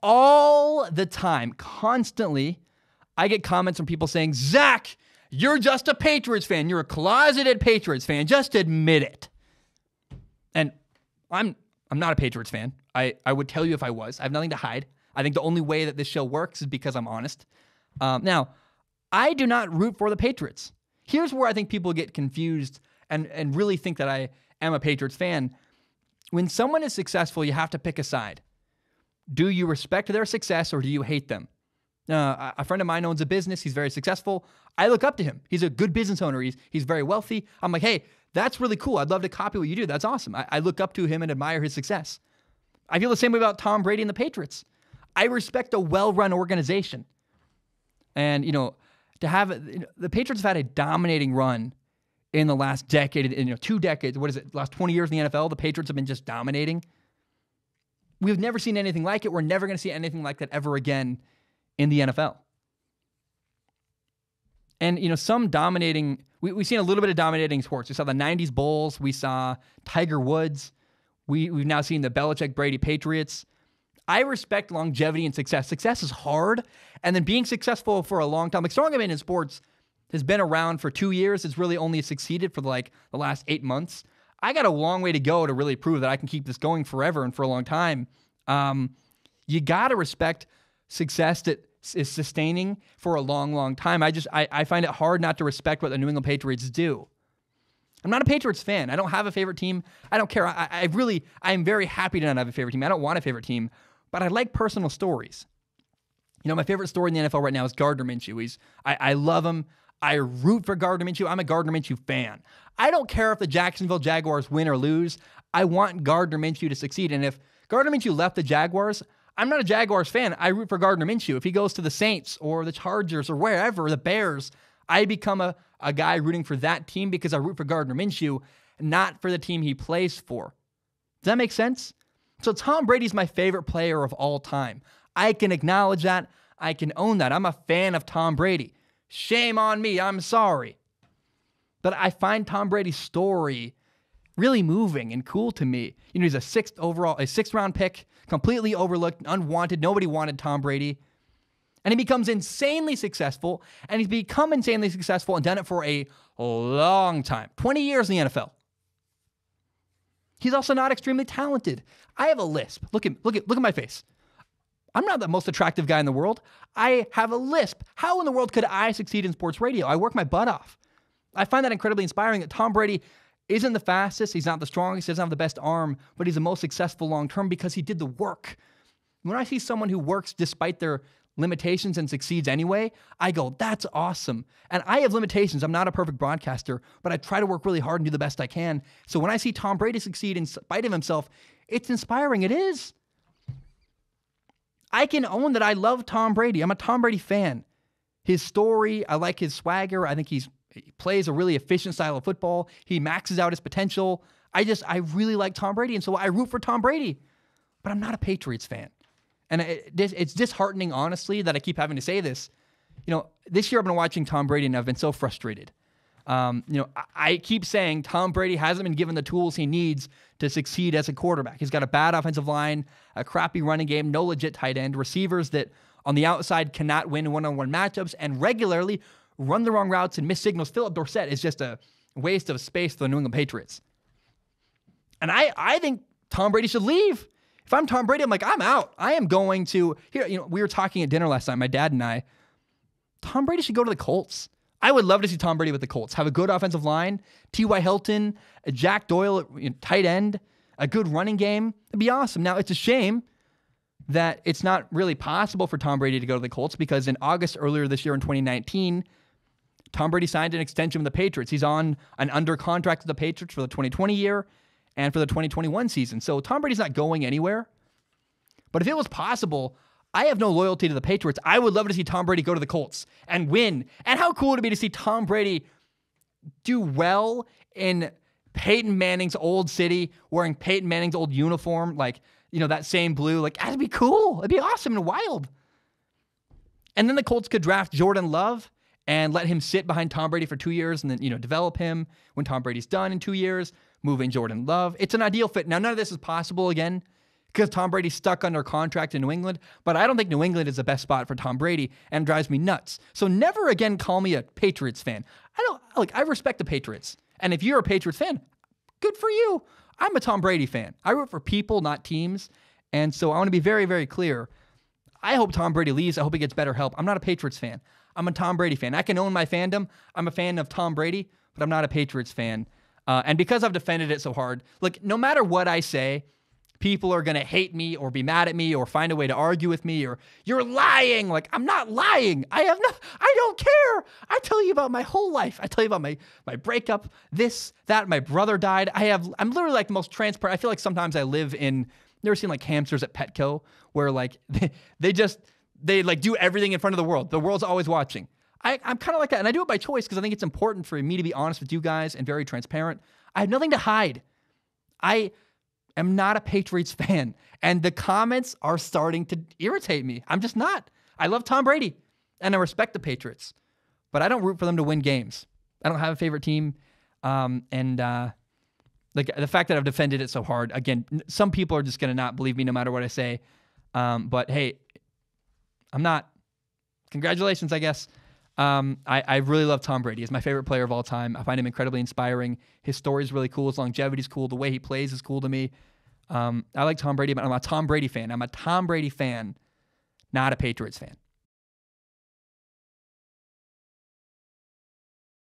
all the time, constantly, I get comments from people saying, Zach, you're just a Patriots fan. You're a closeted Patriots fan. Just admit it. And I'm not a Patriots fan. I would tell you if I was. I have nothing to hide. I think the only way that this show works is because I'm honest. Now, I do not root for the Patriots. Here's where I think people get confused and really think that I am a Patriots fan. When someone is successful, you have to pick a side. Do you respect their success or do you hate them? A friend of mine owns a business. He's very successful. I look up to him. He's a good business owner. He's very wealthy. I'm like, hey, that's really cool. I'd love to copy what you do. That's awesome. I look up to him and admire his success. I feel the same way about Tom Brady and the Patriots. I respect a well-run organization. And, to have the Patriots have had a dominating run in the last decade, 2 decades. What is it? Last 20 years in the NFL, the Patriots have been just dominating. We've never seen anything like it. We're never going to see anything like that ever again in the NFL. And, some dominating, we've seen a little bit of dominating sports. We saw the 90s Bulls. We saw Tiger Woods. We've now seen the Belichick-Brady Patriots. I respect longevity and success. Success is hard. And then being successful for a long time. Like strongman in sports has been around for 2 years. It's really only succeeded for the last 8 months. I got a long way to go to really prove that I can keep this going forever and for a long time. You got to respect success that is sustaining for a long, long time. I find it hard not to respect what the New England Patriots do. I'm not a Patriots fan. I don't have a favorite team. I don't care. I'm very happy to not have a favorite team. I don't want a favorite team, but I like personal stories. My favorite story in the NFL right now is Gardner Minshew. I love him. I root for Gardner Minshew. I'm a Gardner Minshew fan. I don't care if the Jacksonville Jaguars win or lose. I want Gardner Minshew to succeed. And if Gardner Minshew left the Jaguars, I'm not a Jaguars fan. I root for Gardner Minshew. If he goes to the Saints or the Chargers or wherever, the Bears, I become a guy rooting for that team because I root for Gardner Minshew, not for the team he plays for. Does that make sense? So Tom Brady's my favorite player of all time. I can acknowledge that. I can own that. I'm a fan of Tom Brady. Shame on me. I'm sorry. But I find Tom Brady's story really moving and cool to me. He's a sixth round pick, completely overlooked, unwanted. Nobody wanted Tom Brady. And he becomes insanely successful, and he's become insanely successful and done it for a long time. 20 years in the NFL. He's also not extremely talented. I have a lisp. Look at my face. I'm not the most attractive guy in the world. I have a lisp. How in the world could I succeed in sports radio? I work my butt off. I find that incredibly inspiring that Tom Brady isn't the fastest. He's not the strongest. He doesn't have the best arm, but he's the most successful long-term because he did the work. When I see someone who works despite their limitations and succeeds anyway, I go, that's awesome. And I have limitations. I'm not a perfect broadcaster, but I try to work really hard and do the best I can. So when I see Tom Brady succeed in spite of himself, it's inspiring. It is. I can own that I love Tom Brady. I'm a Tom Brady fan. His story, I like his swagger. I think he plays a really efficient style of football. He maxes out his potential. I really like Tom Brady, and so I root for Tom Brady. But I'm not a Patriots fan. And it's disheartening, honestly, that I keep having to say this. This year I've been watching Tom Brady, and I've been so frustrated. I keep saying Tom Brady hasn't been given the tools he needs to succeed as a quarterback. He's got a bad offensive line, a crappy running game, no legit tight end, receivers that on the outside cannot win one-on-one matchups, and regularly run the wrong routes and miss signals. Philip Dorsett is just a waste of space for the New England Patriots. And I think Tom Brady should leave. If I'm Tom Brady, I'm like, I'm out. I am going to, we were talking at dinner last night, my dad and I. Tom Brady should go to the Colts. I would love to see Tom Brady with the Colts. Have a good offensive line, T.Y. Hilton, a Jack Doyle, tight end, a good running game. It'd be awesome. Now, it's a shame that it's not really possible for Tom Brady to go to the Colts because in August earlier this year in 2019, Tom Brady signed an extension with the Patriots. He's on an under contract with the Patriots for the 2020 year and for the 2021 season. So Tom Brady's not going anywhere. But if it was possible, I have no loyalty to the Patriots. I would love to see Tom Brady go to the Colts and win. And how cool would it be to see Tom Brady do well in Peyton Manning's old city, wearing Peyton Manning's old uniform, that same blue. That'd be cool. It'd be awesome and wild. And then the Colts could draft Jordan Love and let him sit behind Tom Brady for 2 years and then, develop him when Tom Brady's done in 2 years, move in Jordan Love. It's an ideal fit. Now, none of this is possible again because Tom Brady's stuck under contract in New England, but I don't think New England is the best spot for Tom Brady, and it drives me nuts. So never again call me a Patriots fan. I respect the Patriots. And if you're a Patriots fan, good for you. I'm a Tom Brady fan. I root for people, not teams. And so I want to be very, very clear. I hope Tom Brady leaves. I hope he gets better help. I'm not a Patriots fan. I'm a Tom Brady fan. I can own my fandom. I'm a fan of Tom Brady, but I'm not a Patriots fan. And because I've defended it so hard, no matter what I say, people are going to hate me or be mad at me or find a way to argue with me or you're lying. I'm not lying. I don't care. I tell you about my whole life. I tell you about my breakup, this, that, my brother died. I'm literally the most transparent. I feel like sometimes I live in, never seen hamsters at Petco where they do everything in front of the world. The world's always watching. I'm kind of like that. And I do it by choice because I think it's important for me to be honest with you guys and very transparent. I have nothing to hide. I am not a Patriots fan. And the comments are starting to irritate me. I'm just not. I love Tom Brady and I respect the Patriots, but I don't root for them to win games. I don't have a favorite team. The fact that I've defended it so hard, again, some people are just going to not believe me no matter what I say. But hey, I'm not. Congratulations, I guess. I really love Tom Brady. He's my favorite player of all time. I find him incredibly inspiring. His story is really cool. His longevity is cool. The way he plays is cool to me. I like Tom Brady, but I'm a Tom Brady fan. I'm a Tom Brady fan, not a Patriots fan.